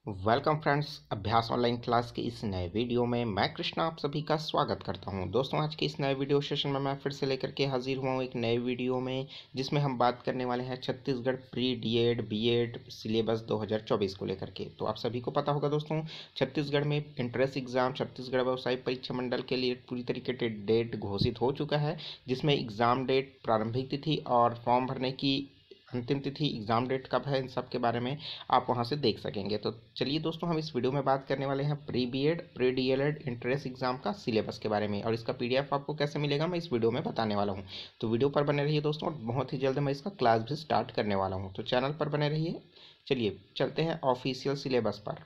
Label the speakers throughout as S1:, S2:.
S1: Welcome friends, अभ्यास online class के इस नए वीडियो में मैं कृष्णा आप सभी का स्वागत करता हूं। दोस्तों, आज के इस नए वीडियो सेशन में मैं फिर से लेकर के हाजिर हुआ हूं एक नए वीडियो में, जिसमें हम बात करने वाले हैं Chhattisgarh pre DEd BEd syllabus 2024 को लेकर के। तो आप सभी को पता होगा दोस्तों, छत्तीसगढ़ में एंट्रेंस एग्जाम छत्तीसगढ़ व्यवसायिक परीक्षा मंडल के लिए पूरी तरीके से डेट घोषित हो चुका है, जिसमें एग्जाम डेट, प्रारंभिक तिथि और फॉर्म भरने की अंतिम तिथि, एग्जाम डेट कब है, इन सब के बारे में आप वहां से देख सकेंगे। तो चलिए दोस्तों, हम इस वीडियो में बात करने वाले हैं pre BEd pre DElEd entrance exam का सिलेबस के बारे में, और इसका पीडीएफ आपको कैसे मिलेगा मैं इस वीडियो में बताने वाला हूं। तो वीडियो पर बने रहिए दोस्तों, और बहुत ही जल्द मैं इसका क्लास भी स्टार्ट करने वाला हूं, तो चैनल पर बने रहिए। चलिए चलते हैं ऑफिशियल सिलेबस पर।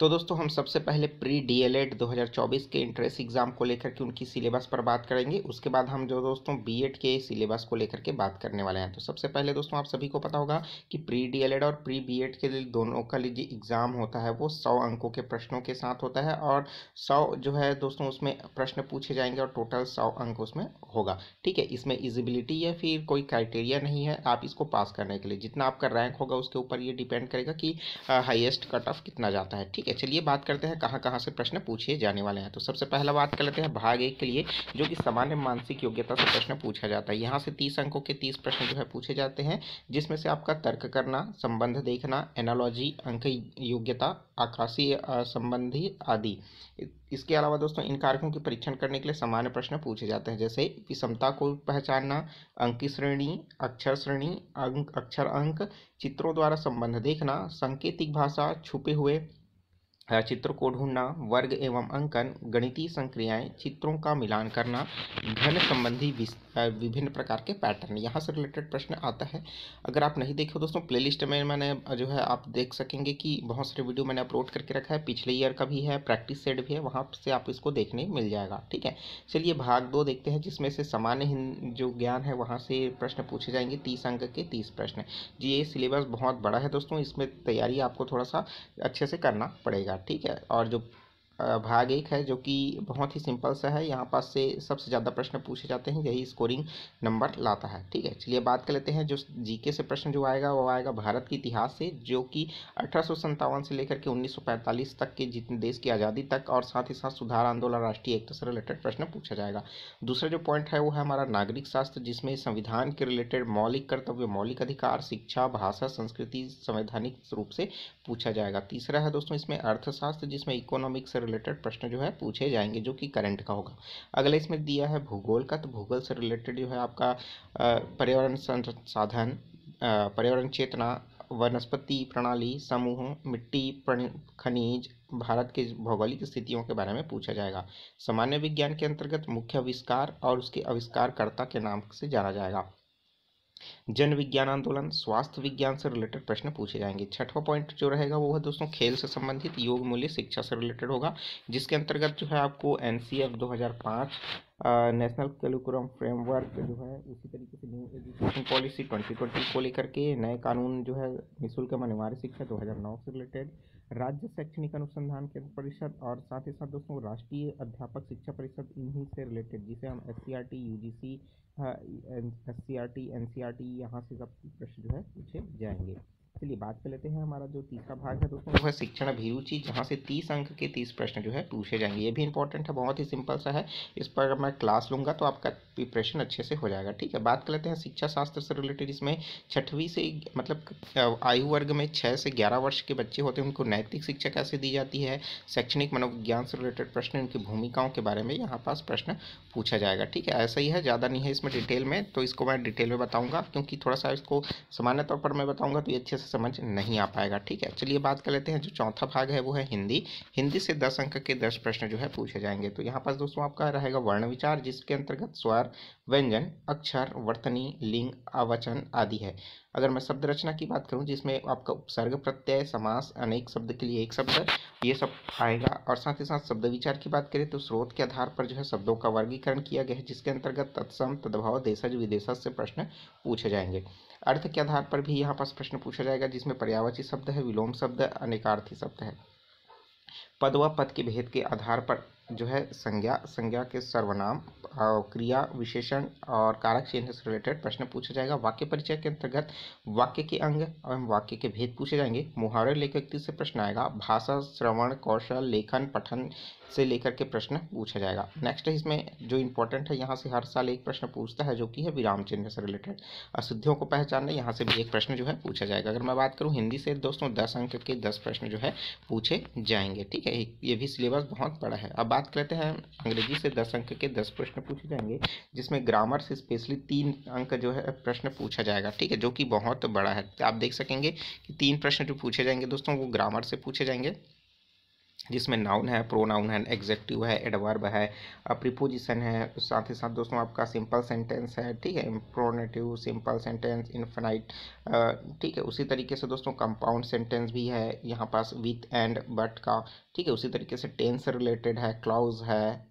S1: तो दोस्तों, हम सबसे पहले प्री डीएलएड 2024 के एंट्रेंस एग्जाम को लेकर के उनकी सिलेबस पर बात करेंगे। उसके बाद हम जो दोस्तों बीएड के सिलेबस को लेकर के बात करने वाले हैं। तो सबसे पहले दोस्तों, आप सभी को पता होगा कि प्री डीएलएड और प्री बीएड के लिए दोनों का जो एग्जाम होता है वो 100 अंकों के प्रश्नों के साथ होता है, और 100 जो है दोस्तों उसमें प्रश्न पूछे जाएंगे, और टोटल 100 अंक उसमें होगा। ठीक है, इसमें इजिबिलिटी या फिर कोई क्राइटेरिया नहीं है आप इसको पास करने के लिए। जितना आपका रैंक होगा उसके ऊपर ये डिपेंड करेगा कि हाईएस्ट कट ऑफ कितना जाता है। ठीक है, चलिए बात करते हैं कहाँ कहाँ से प्रश्न पूछे जाने वाले हैं। तो सबसे पहला बात कर लेते हैं भाग 1 के लिए, जो कि सामान्य मानसिक योग्यता से प्रश्न पूछा जाता है। यहाँ से 30 अंकों के 30 प्रश्न जो है पूछे जाते हैं, जिसमें से आपका तर्क करना, संबंध देखना, एनालॉजी, अंक योग्यता, आकाशीय संबंधी आदि। इसके अलावा दोस्तों, इन कारकों के परीक्षण करने के लिए सामान्य प्रश्न पूछे जाते हैं, जैसे विषमता को पहचानना, अंक की श्रेणी, अक्षर अंक, चित्रों द्वारा संबंध देखना, सांकेतिक भाषा, छुपे हुए चित्र को ढूंढना, वर्ग एवं अंकन, गणितीय संक्रियाएं, चित्रों का मिलान करना, घन संबंधी विभिन्न प्रकार के पैटर्न, यहाँ से रिलेटेड प्रश्न आता है। अगर आप नहीं देखे हो दोस्तों, प्लेलिस्ट में मैंने जो है आप देख सकेंगे कि बहुत सारे वीडियो मैंने अपलोड करके रखा है, पिछले ईयर का भी है, प्रैक्टिस सेट भी है, वहाँ से आप इसको देखने मिल जाएगा। ठीक है, चलिए भाग 2 देखते हैं, जिसमें से सामान्य जो ज्ञान है वहाँ से प्रश्न पूछे जाएंगे, 30 अंक के 30 प्रश्न। जी, ये सिलेबस बहुत बड़ा है दोस्तों, इसमें तैयारी आपको थोड़ा सा अच्छे से करना पड़ेगा। ठीक है, और जो भाग 1 है जो कि बहुत ही सिंपल सा है, यहाँ पास से सबसे ज़्यादा प्रश्न पूछे जाते हैं, यही स्कोरिंग नंबर लाता है। ठीक है, चलिए बात कर लेते हैं जो जीके से प्रश्न जो आएगा वो आएगा भारत के इतिहास से, जो कि 1857 से लेकर के 1945 तक के जितने देश की आज़ादी तक, और साथ ही साथ सुधार आंदोलन, राष्ट्रीय एकता से रिलेटेड प्रश्न पूछा जाएगा। दूसरा जो पॉइंट है वो है हमारा नागरिक शास्त्र, जिसमें संविधान के रिलेटेड मौलिक कर्तव्य, मौलिक अधिकार, शिक्षा, भाषा, संस्कृति संवैधानिक रूप से पूछा जाएगा। तीसरा है दोस्तों इसमें अर्थशास्त्र, जिसमें इकोनॉमिक्स से रिलेटेड प्रश्न जो है पूछे जाएंगे, जो कि करंट का होगा। अगला इसमें दिया है भूगोल का, तो भूगोल से रिलेटेड जो है आपका पर्यावरण संसाधन, पर्यावरण चेतना, वनस्पति प्रणाली, समूह, मिट्टी, खनिज, भारत के भौगोलिक स्थितियों के बारे में पूछा जाएगा। सामान्य विज्ञान के अंतर्गत मुख्य आविष्कार और उसके आविष्कारकर्ता के नाम से जाना जाएगा। जन विज्ञान आंदोलन, स्वास्थ्य विज्ञान से रिलेटेड प्रश्न पूछे जाएंगे। छठवां पॉइंट जो रहेगा वो है दोस्तों खेल से संबंधित, योग मूल्य शिक्षा से रिलेटेड होगा, जिसके अंतर्गत जो है आपको एनसीएफ 2005, नेशनल करिकुलम फ्रेमवर्क जो है, उसी तरीके से न्यू एजुकेशन पॉलिसी 2020 को लेकर के नए कानून जो है निःशुल्क अनिवार्य शिक्षा 2009 से रिलेटेड, राज्य शैक्षणिक अनुसंधान केंद्र परिषद, और साथ ही साथ दोस्तों राष्ट्रीय अध्यापक शिक्षा परिषद, इन्हीं से रिलेटेड, जिसे हम SCRT UGC, SCRT NCRT, यहाँ से सब प्रश्न जो है पूछे जाएंगे। चलिए बात कर लेते हैं, हमारा जो तीसरा भाग है दोस्तों वो है शिक्षण अभिरुचि, जहाँ से 30 अंक के 30 प्रश्न जो है पूछे जाएंगे। ये भी इंपॉर्टेंट है, बहुत ही सिंपल सा है, इस पर मैं क्लास लूँगा तो आपका प्रिपरेशन अच्छे से हो जाएगा। ठीक है, बात कर लेते हैं शिक्षा शास्त्र से रिलेटेड। इसमें 6वीं से मतलब आयु वर्ग में 6 से 11 वर्ष के बच्चे होते हैं, उनको नैतिक शिक्षा कैसे दी जाती है, शैक्षणिक मनोविज्ञान से रिलेटेड प्रश्न, उनकी भूमिकाओं के बारे में यहाँ पास प्रश्न पूछा जाएगा। ठीक है, ऐसा ही है, ज़्यादा नहीं है इसमें डिटेल में, तो इसको मैं डिटेल में बताऊँगा, क्योंकि थोड़ा सा इसको सामान्य तौर पर मैं बताऊँगा तो ये अच्छे से समझ नहीं आ पाएगा। ठीक है, चलिए बात कर लेते हैं, जो चौथा भाग है वो है हिंदी। हिंदी से 10 अंक के 10 प्रश्न जो है पूछे जाएंगे। तो यहाँ पास दोस्तों आपका रहेगा वर्ण विचार, जिसके अंतर्गत स्वर, व्यंजन, अक्षर, वर्तनी, लिंग, अवचन आदि है। अगर मैं शब्द रचना की बात करूं, जिसमें आपका उपसर्ग, प्रत्यय, समास, अनेक शब्द के लिए एक शब्द, ये सब आएगा। और साथ ही साथ शब्द विचार की बात करें तो स्रोत के आधार पर जो है शब्दों का वर्गीकरण किया गया है, जिसके अंतर्गत तत्सम, तद्भव, देशज, विदेशज से प्रश्न पूछे जाएंगे। अर्थ के आधार पर भी यहाँ पास प्रश्न पूछा जाएगा, जिसमें पर्यायवाची शब्द है, विलोम शब्द, अनेकार्थी शब्द है। पद व पद के भेद के आधार पर जो है संज्ञा के सर्वनाम, क्रिया विशेषण और कारक चिन्ह से रिलेटेड प्रश्न पूछा जाएगा। वाक्य परिचय के अंतर्गत वाक्य के अंग एवं वाक्य के भेद पूछे जाएंगे। मुहावरे लेखक से प्रश्न आएगा। भाषा श्रवण कौशल लेखन पठन से लेकर के प्रश्न पूछा जाएगा। नेक्स्ट इसमें जो इंपॉर्टेंट है, यहाँ से हर साल एक प्रश्न पूछता है जो कि है विराम चिन्ह से रिलेटेड। अशुद्धियों को पहचानना, यहाँ से भी एक प्रश्न जो है पूछा जाएगा। अगर मैं बात करूँ हिंदी से दोस्तों 10 अंक के 10 प्रश्न जो है पूछे जाएंगे। ठीक है, ये भी सिलेबस बहुत बड़ा है। अब बात करते हैं अंग्रेजी से 10 अंक के 10 प्रश्न पूछे जाएंगे, जिसमें ग्रामर से स्पेशली 3 अंक जो है प्रश्न पूछा जाएगा। ठीक है, जो कि बहुत बड़ा है। तो आप देख सकेंगे कि 3 प्रश्न जो पूछे जाएंगे दोस्तों वो ग्रामर से पूछे जाएंगे, जिसमें नाउन है, प्रोनाउन है, एग्जेक्टिव है, एडवर्ब है, प्रीपोजिशन है, साथ ही साथ दोस्तों आपका सिंपल सेंटेंस है। ठीक है, प्रोनेटिव, सिंपल सेंटेंस, इनफाइनाइट। ठीक है, उसी तरीके से दोस्तों कंपाउंड सेंटेंस भी है यहाँ पास विथ एंड बट का। ठीक है, उसी तरीके से टेंस से रिलेटेड है, क्लॉज है,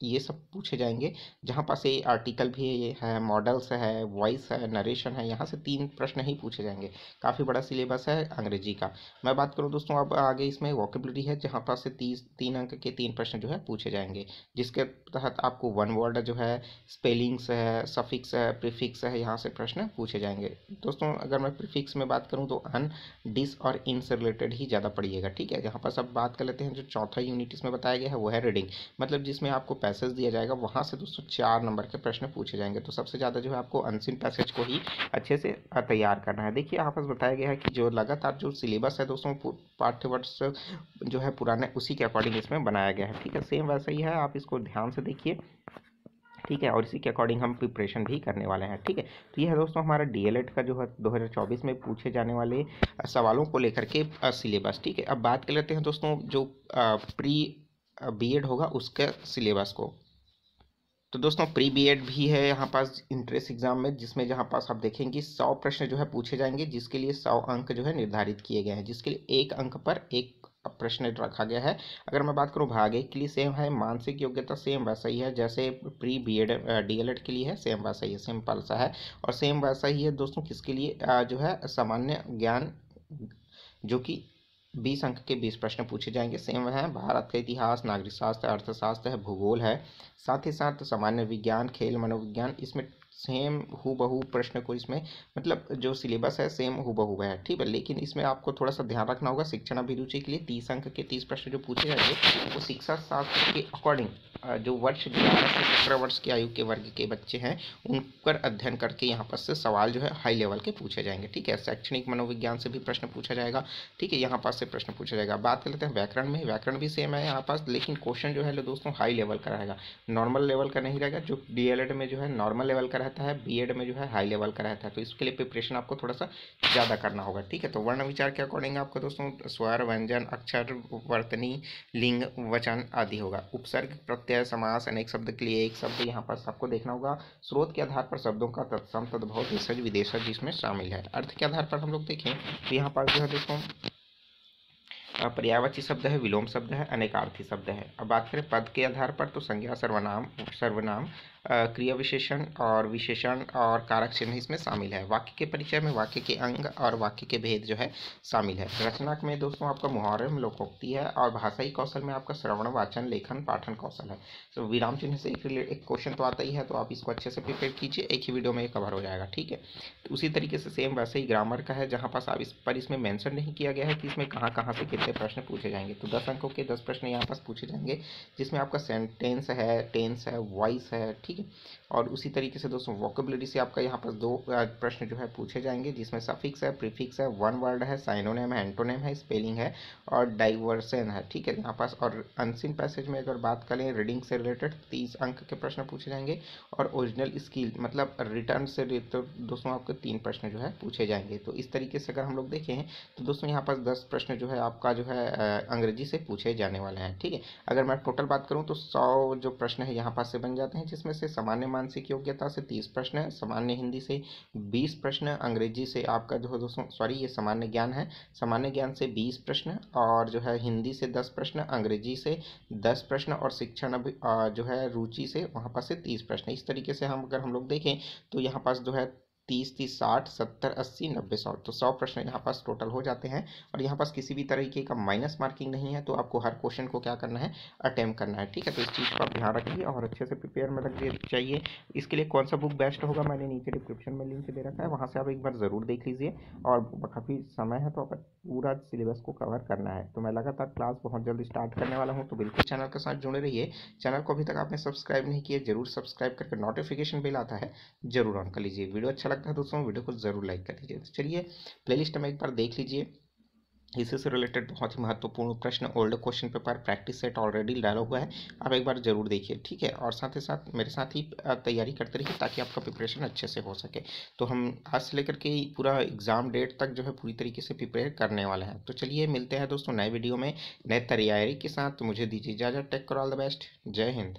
S1: ये सब पूछे जाएंगे। जहाँ पास ये आर्टिकल भी है, मॉडल्स है, वॉइस है, नरेशन है, यहाँ से 3 प्रश्न ही पूछे जाएंगे। काफ़ी बड़ा सिलेबस है अंग्रेजी का। मैं बात करूँ दोस्तों अब आगे इसमें वोकेबलरी है, जहाँ पास से 3 अंक के 3 प्रश्न जो है पूछे जाएंगे, जिसके तहत आपको वन वर्ड जो है, स्पेलिंग्स है, सफिक्स है, प्रीफिक्स है, यहाँ से प्रश्न पूछे जाएंगे। दोस्तों अगर मैं प्रीफिक्स में बात करूँ तो अन, डिस और इन से रिलेटेड ही ज़्यादा पढ़िएगा। ठीक है, यहाँ पर अब बात कर लेते हैं जो चौथा यूनिट इसमें बताया गया है वो है रीडिंग, मतलब जिसमें आपको पैसेज दिया जाएगा, वहाँ से दोस्तों 4 नंबर के प्रश्न पूछे जाएंगे। तो सबसे ज़्यादा जो है आपको अनसीन पैसेज को ही अच्छे से तैयार करना है। देखिए यहाँ पर बताया गया है कि जो लगातार जो सिलेबस है दोस्तों पाठ्यवर्ष जो है पुराने, उसी के अकॉर्डिंग इसमें बनाया गया है। ठीक है, सेम वैसा ही है, आप इसको ध्यान से देखिए। ठीक है, और इसी के अकॉर्डिंग हम प्रिपरेशन भी करने वाले हैं। ठीक है, तो ये है दोस्तों हमारा डीएलएड का जो है 2024 में पूछे जाने वाले सवालों को लेकर के सिलेबस। ठीक है, अब बात कर लेते हैं दोस्तों जो प्री बीएड होगा उसके सिलेबस को। तो दोस्तों प्री बीएड भी है यहाँ पास इंट्रेंस एग्जाम में, जिसमें जहाँ पास आप देखेंगे 100 प्रश्न जो है पूछे जाएंगे, जिसके लिए 100 अंक जो है निर्धारित किए गए हैं, जिसके लिए 1 अंक पर 1 प्रश्न रखा गया है। अगर मैं बात करूँ भागे के लिए सेम है, मानसिक योग्यता सेम वैसा ही है जैसे प्री बीएड डीएलएड के लिए है, सेम वैसा ही है, सिंपल सा है। और सेम वैसा ही है दोस्तों किसके लिए जो है सामान्य ज्ञान, जो कि 20 अंक के 20 प्रश्न पूछे जाएंगे। सेम है, भारत का इतिहास, नागरिक शास्त्र, अर्थशास्त्र है, भूगोल है, साथ ही साथ सामान्य विज्ञान, खेल, मनोविज्ञान, इसमें सेम हूबहू प्रश्न को इसमें मतलब जो सिलेबस है सेम हूबहू है। ठीक है, लेकिन इसमें आपको थोड़ा सा ध्यान रखना होगा, शिक्षण अभिरुचि के लिए 30 अंक के 30 प्रश्न जो पूछे जाएंगे वो शिक्षा शास्त्र के अकॉर्डिंग जो वर्ष 11 से 17 वर्ष की आयु के वर्ग के बच्चे हैं उन पर अध्ययन करके यहाँ पर से सवाल जो है हाई लेवल के पूछे जाएंगे। ठीक है, शैक्षणिक मनोविज्ञान से भी प्रश्न पूछा जाएगा। ठीक है, यहाँ पास से प्रश्न पूछा जाएगा। बात कर लेते हैं व्याकरण में, व्याकरण भी सेम है यहाँ पास, लेकिन क्वेश्चन जो है दोस्तों हाई लेवल का रहेगा, नॉर्मल लेवल का नहीं रहेगा। जो डीएलएड में जो है नॉर्मल लेवल का रहता है, बीएड में जो है हाई लेवल का रहता है, तो इसके लिए प्रिपरेशन आपको थोड़ा सा ज़्यादा करना होगा। ठीक है, तो वर्ण विचार के अकॉर्डिंग आपको दोस्तों स्वर, व्यंजन, अक्षर, वर्तनी, लिंग, वचन आदि होगा। उपसर्ग, प्रत्यय, समास, अनेक शब्द के लिए एक शब्द यहाँ पर आपको देखना होगा। स्रोत के आधार पर शब्दों का तत्सम, तद्भव, देशज, विदेशज इसमें शामिल है। अर्थ के आधार पर हम लोग देखें तो यहाँ पर जो है दोस्तों पर्यायवाची शब्द है, विलोम शब्द है, अनेकार्थी शब्द है। अब बात करें पद के आधार पर तो संज्ञा, सर्वनाम, सर्वनाम, क्रिया विशेषण और विशेषण और कारक चिन्ह इसमें शामिल है। वाक्य के परिचय में वाक्य के अंग और वाक्य के भेद जो है शामिल है। रचना में दोस्तों आपका मुहावरे में लोकोक्ति है, और भाषाई कौशल में आपका श्रवण, वाचन, लेखन, पाठन कौशल है। तो विराम चिन्ह से एक क्वेश्चन तो आता ही है, तो आप इसको अच्छे से प्रिपेयर कीजिए, एक ही वीडियो में ये कवर हो जाएगा। ठीक है, तो उसी तरीके से सेम वैसे ही ग्रामर का है, जहाँ पास आप इस पर इसमें मेंशन नहीं किया गया है कि इसमें कहाँ कहाँ से कितने प्रश्न पूछे जाएंगे। तो 10 अंकों के 10 प्रश्न यहाँ पास पूछे जाएंगे, जिसमें आपका सेंटेंस है, टेंस है, वॉइस है। ठीक है, और उसी तरीके से दोस्तों वोकेबलरी से आपका यहाँ पर 2 प्रश्न जो है पूछे जाएंगे, जिसमें सफिक्स है, प्रीफिक्स है, वन वर्ड है, साइनोनिम है, एंटोनिम है, स्पेलिंग है और डाइवर्सन है। ठीक है, यहाँ पास और अनसीन पैसेज में अगर बात करें रीडिंग से रिलेटेड 30 अंक के प्रश्न पूछे जाएंगे, और ओरिजिनल स्किल मतलब रिटर्न से तो दोस्तों आपके 3 प्रश्न जो है पूछे जाएंगे। तो इस तरीके से अगर हम लोग देखें तो दोस्तों यहाँ पास 10 प्रश्न जो है आपका जो है अंग्रेजी से पूछे जाने वाले हैं। ठीक है, अगर मैं टोटल बात करूँ तो 100 जो प्रश्न है यहाँ पास से बन जाते हैं, जिसमें से सामान्य मानसिक योग्यता से 30 प्रश्न है, सामान्य हिंदी से 20 प्रश्न, अंग्रेजी से आपका जो है दोस्तों सॉरी ये सामान्य ज्ञान है, सामान्य ज्ञान से 20 प्रश्न, और जो है हिंदी से 10 प्रश्न, अंग्रेजी से 10 प्रश्न, और शिक्षण जो है रुचि से वहाँ पास से 30 प्रश्न। इस तरीके से हम अगर हम लोग देखें तो यहाँ पास जो है 30 30 60 70 80 90 100, तो 100 प्रश्न यहाँ पास टोटल हो जाते हैं। और यहाँ पास किसी भी तरीके का माइनस मार्किंग नहीं है, तो आपको हर क्वेश्चन को क्या करना है, अटेम्प्ट करना है। ठीक है, तो इस चीज़ का आप ध्यान रखिए और अच्छे से प्रिपेयर में रखिए चाहिए। इसके लिए कौन सा बुक बेस्ट होगा, मैंने नीचे डिस्क्रिप्शन में लिंक दे रखा है, वहाँ से आप एक बार ज़रूर देख लीजिए। और काफ़ी समय है तो आप पूरा सिलेबस को कवर करना है। तो मैं लगातार क्लास बहुत जल्द स्टार्ट करने वाला हूँ, तो बिल्कुल चैनल के साथ जुड़े रहिए। चैनल को अभी तक आपने सब्सक्राइब नहीं किया, जरूर सब्सक्राइब करके नोटिफिकेशन बिल आता है जरूर ऑन कर लीजिए। वीडियो अच्छा लगता है दोस्तों, वीडियो को जरूर लाइक कर दीजिए। तो चलिए प्लेलिस्ट में एक बार देख लीजिए। इसी से रिलेटेड बहुत ही महत्वपूर्ण प्रश्न old question paper practice set already डाला हुआ है, आप एक बार जरूर देखिए। ठीक है, और साथ ही साथ मेरे साथ ही तैयारी करते रहिए ताकि आपका प्रिपरेशन अच्छे से हो सके। तो हम आज से लेकर के पूरा एग्जाम डेट तक जो है पूरी तरीके से प्रिपेयर करने वाले हैं। तो चलिए मिलते हैं दोस्तों नए वीडियो में नए तैयारी के साथ। तो मुझे दीजिए इजाज़त, take care, all the best, जय हिंद।